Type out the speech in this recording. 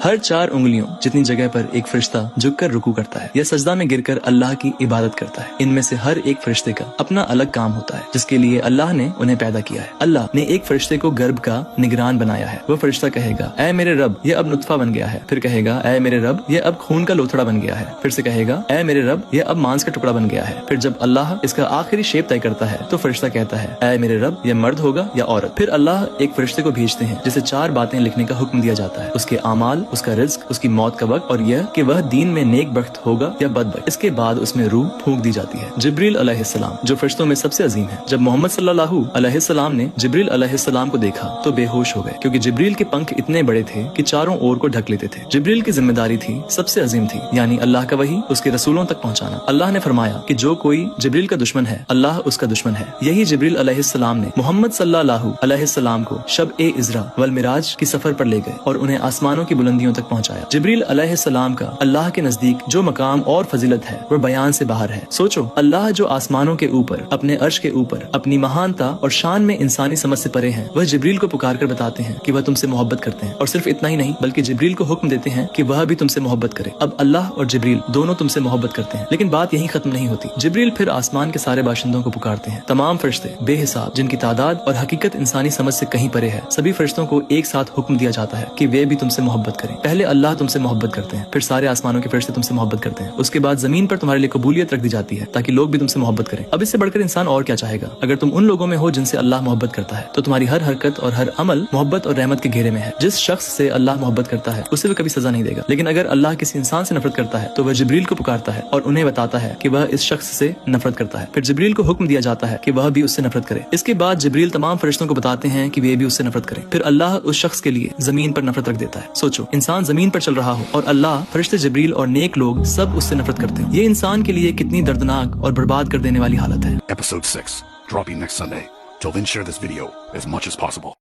हर 4 उंगलियों जितनी जगह पर एक फरिश्ता झुककर रुकू करता है या सजदा में गिरकर अल्लाह की इबादत करता है। इनमें से हर एक फरिश्ते का अपना अलग काम होता है जिसके लिए अल्लाह ने उन्हें पैदा किया है। अल्लाह ने एक फरिश्ते को गर्भ का निगरान बनाया है। वह फरिश्ता कहेगा, ऐ मेरे रब, ये अब नुत्फा बन गया है। फिर कहेगा, ऐ मेरे रब, ये अब खून का लोथड़ा बन गया है। फिर से कहेगा, ऐ मेरे रब, ये अब मांस का टुकड़ा बन गया है। फिर जब अल्लाह इसका आखिरी शेप तय करता है तो फरिश्ता कहता है, ऐ मेरे रब, ये मर्द होगा या औरत। फिर अल्लाह एक फरिश्ते को भेजते हैं जिसे 4 बातें लिखने का हुक्म दिया जाता है, उसके आमाल, उसका रिज्क, उसकी मौत का वक्त और यह कि वह दीन में नेक बख्त होगा या बदबख्त। इसके बाद उसमें रूह फूंक दी जाती है। जिब्रील अलैहिस्सलाम जो फरिश्तों में सबसे अजीम है, जब मोहम्मद सल्लल्लाहु अलैहि वसल्लम ने जिब्रील अलैहिस्सलाम को देखा तो बेहोश हो गए, क्योंकि जिब्रील के पंख इतने बड़े थे कि चारों ओर को ढक लेते थे। जिब्रील की जिम्मेदारी थी सबसे अजीम थी, यानी अल्लाह का वही उसके रसूलों तक पहुँचाना। अल्लाह ने फरमाया कि जो कोई जिब्रील का दुश्मन है, अल्लाह उसका दुश्मन है। यही जिब्रील अलैहिस्सलाम ने मोहम्मद सल्लल्लाहु अलैहि वसल्लम को शब ए इज़रा वल मिराज की सफर पर ले गए और उन्हें आसमानों की बुलंदियों तक पहुंचाया। जिब्रील अलैहिस्सलाम का अल्लाह के नजदीक जो मकाम और फजीलत है वह बयान से बाहर है। सोचो, अल्लाह जो आसमानों के ऊपर अपने अर्श के ऊपर अपनी महानता और शान में इंसानी समझ से परे हैं, वह जिब्रील को पुकार कर बताते हैं कि वह तुमसे मोहब्बत करते हैं। और सिर्फ इतना ही नहीं बल्कि जिब्रील को हुक्म देते हैं कि वह भी तुमसे मोहब्बत करे। अब अल्लाह और जिब्रील दोनों तुमसे मोहब्बत करते हैं, लेकिन बात यही खत्म नहीं होती। जिब्रील फिर आसमान के सारे बाशिंदों को पुकारते हैं। तमाम फरिश्ते बेहिसाब, जिनकी तादाद और हकीकत इंसानी समझ से कहीं परे है, सभी फरिश्तों को एक साथ हुक्म दिया जाता है कि वे भी तुमसे मोहब्बत करें। पहले अल्लाह तुमसे मोहब्बत करते हैं, फिर सारे आसमानों के फरिश्ते तुमसे मोहब्बत करते हैं। उसके बाद जमीन पर तुम्हारे लिए कबूलियत रख दी जाती है ताकि लोग भी तुमसे मोहब्बत करें। अब इससे बढ़कर इंसान और क्या चाहेगा? अगर तुम उन लोगों में हो जिनसे अल्लाह मोहब्बत करता है तो तुम्हारी हर हरकत और हर अमल मोहब्बत और रहमत के घेरे में है। जिस शख्स से अल्लाह मोहब्बत करता है उसे वह कभी सजा नहीं देगा, लेकिन अगर अल्लाह किसी इंसान से नफरत करता है तो वह जिब्रील को पुकारता है और उन्हें बताता है कि वह इस शख्स से नफरत करता है। फिर जिब्रील को हुक्म दिया जाता है कि वह भी उससे नफरत करे। इसके बाद जिब्रील तमाम फरिश्तों को बताते हैं कि वे भी उससे नफरत करें। फिर अल्लाह उस शख्स के लिए जमीन पर नफरत रख देता है। सोचो, इंसान जमीन पर चल रहा हो और अल्लाह, फरिश्ते, जिब्रील और नेक लोग सब उससे नफरत करते हैं। ये इंसान के लिए कितनी दर्दनाक और बर्बाद कर देने वाली हालत है। Episode 6, dropping next Sunday. Till then, share this video as much as possible.